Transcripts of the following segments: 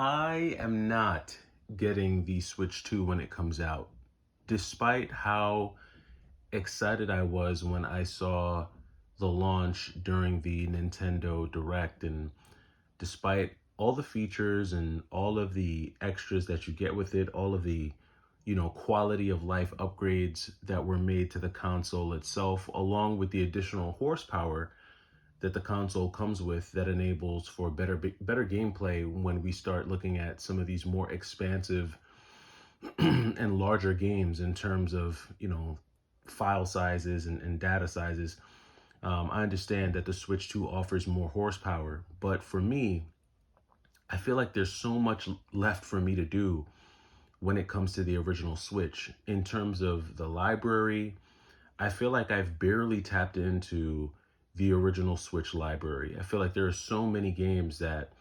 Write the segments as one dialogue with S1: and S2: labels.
S1: I am not getting the Switch 2 when it comes out, despite how excited I was when I saw the launch during the Nintendo Direct, and despite all the features and all of the extras that you get with it, all of the quality of life upgrades that were made to the console itself, along with the additional horsepower that the console comes with that enables for better gameplay when we start looking at some of these more expansive and larger games in terms of file sizes and data sizes. I understand that the Switch 2 offers more horsepower, but for me, I feel like there's so much left for me to do when it comes to the original Switch. In terms of the library, I feel like I've barely tapped into the original Switch library. I feel like there are so many games that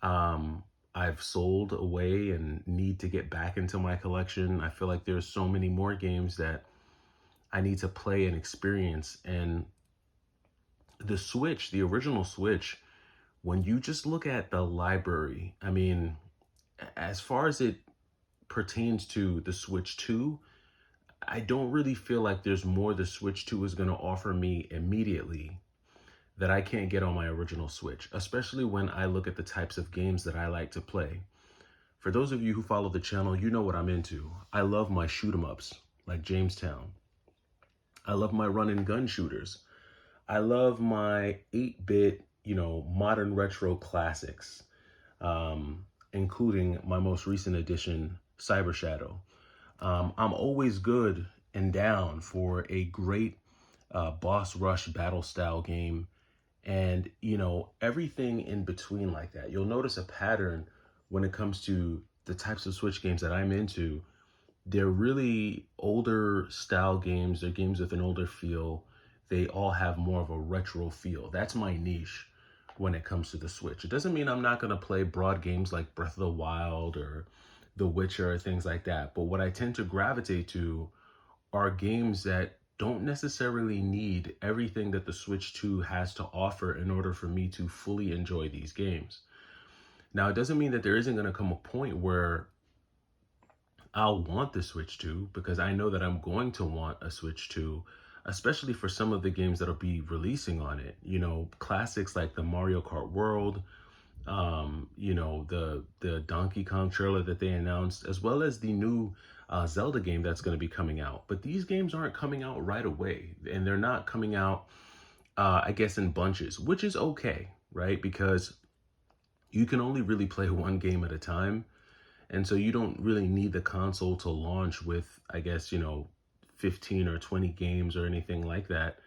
S1: I've sold away and need to get back into my collection. I feel like there's so many more games that I need to play and experience. And the Switch, the original Switch, when you just look at the library, I mean, as far as it pertains to the Switch 2, I don't really feel like there's more the Switch 2 is going to offer me immediately that I can't get on my original Switch, especially when I look at the types of games that I like to play. For those of you who follow the channel, you know what I'm into. I love my shoot 'em ups, like Jamestown. I love my run and gun shooters. I love my 8-bit, modern retro classics, including my most recent edition, Cyber Shadow. I'm always good and down for a great boss rush battle style game, and everything in between like that. You'll notice a pattern when it comes to the types of Switch games that I'm into. They're really older style games. They're games with an older feel. They all have more of a retro feel. That's my niche when it comes to the Switch. It doesn't mean I'm not going to play broad games like Breath of the Wild or The Witcher or things like that. But what I tend to gravitate to are games that don't necessarily need everything that the Switch 2 has to offer in order for me to fully enjoy these games. Now, it doesn't mean that there isn't going to come a point where I'll want the Switch 2, because I know that I'm going to want a Switch 2, especially for some of the games that'll be releasing on it. Classics like the Mario Kart World, the Donkey Kong trailer that they announced, as well as the new Zelda game that's going to be coming out. But these games aren't coming out right away, and they're not coming out, I guess, in bunches, which is okay, right? Because you can only really play one game at a time. And so you don't really need the console to launch with, I guess, 15 or 20 games or anything like that.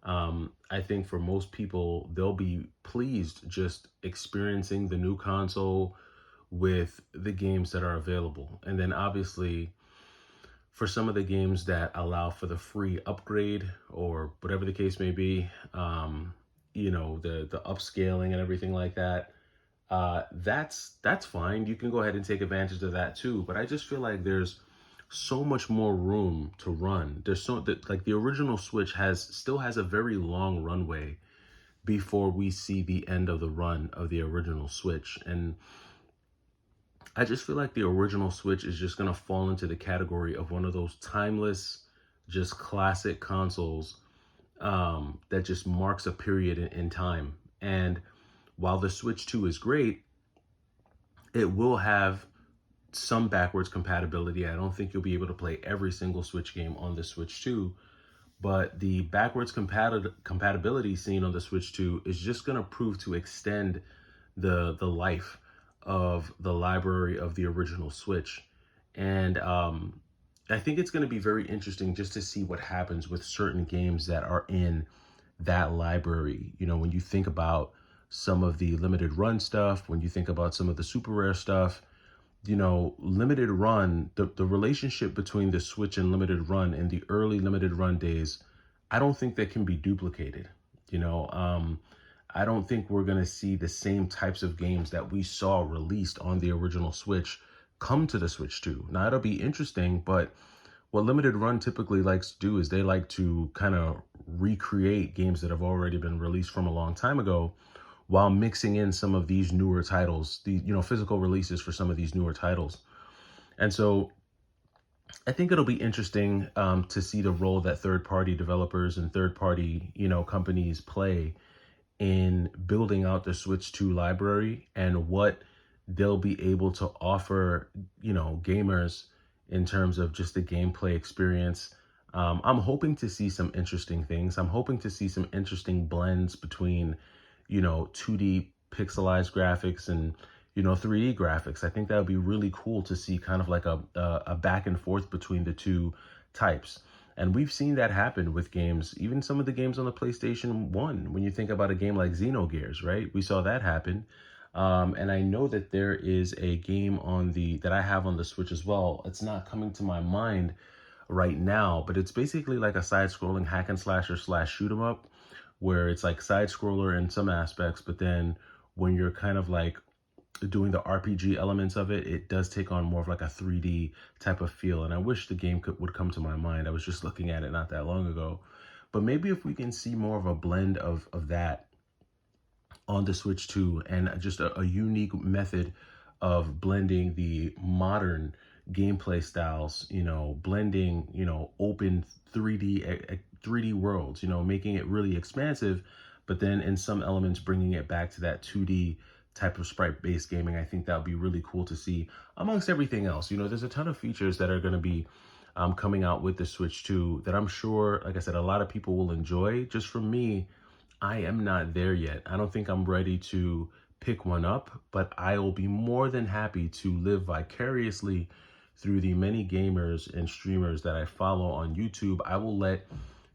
S1: I think for most people, they'll be pleased just experiencing the new console with the games that are available. And then obviously, for some of the games that allow for the free upgrade or whatever the case may be, the upscaling and everything like that, that's fine. You can go ahead and take advantage of that too. But I just feel like there's so much more room to run. There's so that, like, the original Switch still has a very long runway before we see the end of the run of the original Switch. And I just feel like the original Switch is just going to fall into the category of one of those timeless, just classic consoles that just marks a period in time. And while the Switch 2 is great, it will have some backwards compatibility. I don't think you'll be able to play every single Switch game on the Switch 2, but the backwards compatibility seen on the Switch 2 is just going to prove to extend the life of the library of the original Switch. And I think it's going to be very interesting just to see what happens with certain games that are in that library. When you think about some of the limited run stuff, when you think about some of the super rare stuff, limited run, the relationship between the Switch and limited run in the early limited run days, I don't think that can be duplicated. I don't think we're going to see the same types of games that we saw released on the original Switch come to the Switch 2. Now, it'll be interesting, but what limited run typically likes to do is they like to kind of recreate games that have already been released from a long time ago, while mixing in some of these newer titles, the physical releases for some of these newer titles. And so I think it'll be interesting to see the role that third-party developers and third-party companies play in building out the Switch 2 library, and what they'll be able to offer, gamers in terms of just the gameplay experience. I'm hoping to see some interesting things. I'm hoping to see some interesting blends between, 2D pixelized graphics and, 3D graphics. I think that would be really cool to see kind of like a back and forth between the two types. And we've seen that happen with games, even some of the games on the PlayStation 1. When you think about a game like Xenogears, right? We saw that happen. And I know that there is a game that I have on the Switch as well. It's not coming to my mind right now, but it's basically like a side-scrolling hack and slasher slash shoot 'em up, where it's like side scroller in some aspects, but then when you're kind of like doing the RPG elements of it, it does take on more of like a 3D type of feel. And I wish the game would come to my mind. I was just looking at it not that long ago. But maybe if we can see more of a blend of that on the Switch 2, and just a unique method of blending the modern gameplay styles, blending, open 3D worlds, making it really expansive, but then in some elements bringing it back to that 2D type of sprite-based gaming. I think that would be really cool to see amongst everything else. There's a ton of features that are going to be coming out with the Switch 2 that I'm sure, like I said, a lot of people will enjoy. Just for me, I am not there yet. I don't think I'm ready to pick one up, but I will be more than happy to live vicariously through the many gamers and streamers that I follow on YouTube. I will let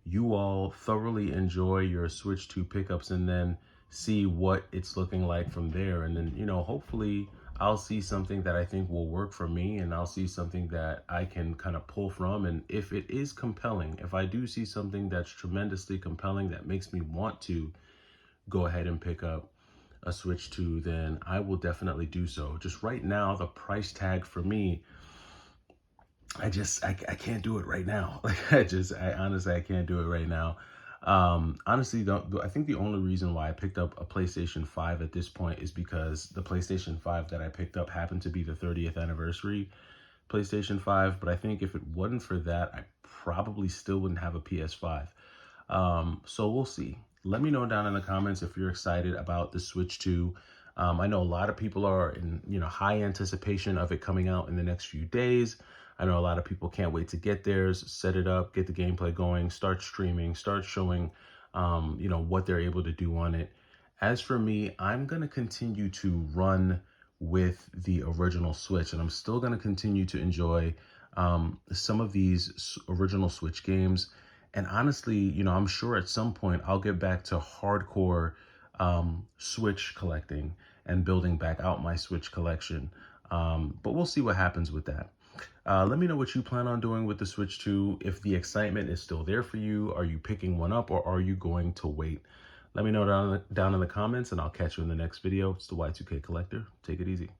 S1: you all thoroughly enjoy your Switch 2 pickups, and then see what it's looking like from there. And then, hopefully I'll see something that I think will work for me, and I'll see something that I can kind of pull from. And if it is compelling, if I do see something that's tremendously compelling that makes me want to go ahead and pick up a Switch 2, then I will definitely do so. Just right now, the price tag for me, I can't do it right now. Like I honestly, I can't do it right now. Honestly, I think the only reason why I picked up a PlayStation 5 at this point is because the PlayStation 5 that I picked up happened to be the 30th anniversary PlayStation 5. But I think if it wasn't for that, I probably still wouldn't have a PS5. So we'll see. Let me know down in the comments if you're excited about the Switch 2. I know a lot of people are in, high anticipation of it coming out in the next few days. I know a lot of people can't wait to get theirs, set it up, get the gameplay going, start streaming, start showing, what they're able to do on it. As for me, I'm going to continue to run with the original Switch, and I'm still going to continue to enjoy some of these original Switch games. And honestly, I'm sure at some point I'll get back to hardcore Switch collecting and building back out my Switch collection. But we'll see what happens with that. Let me know what you plan on doing with the Switch 2. If the excitement is still there for you, are you picking one up, or are you going to wait? Let me know down in the comments, and I'll catch you in the next video. It's the Y2K Collector. Take it easy.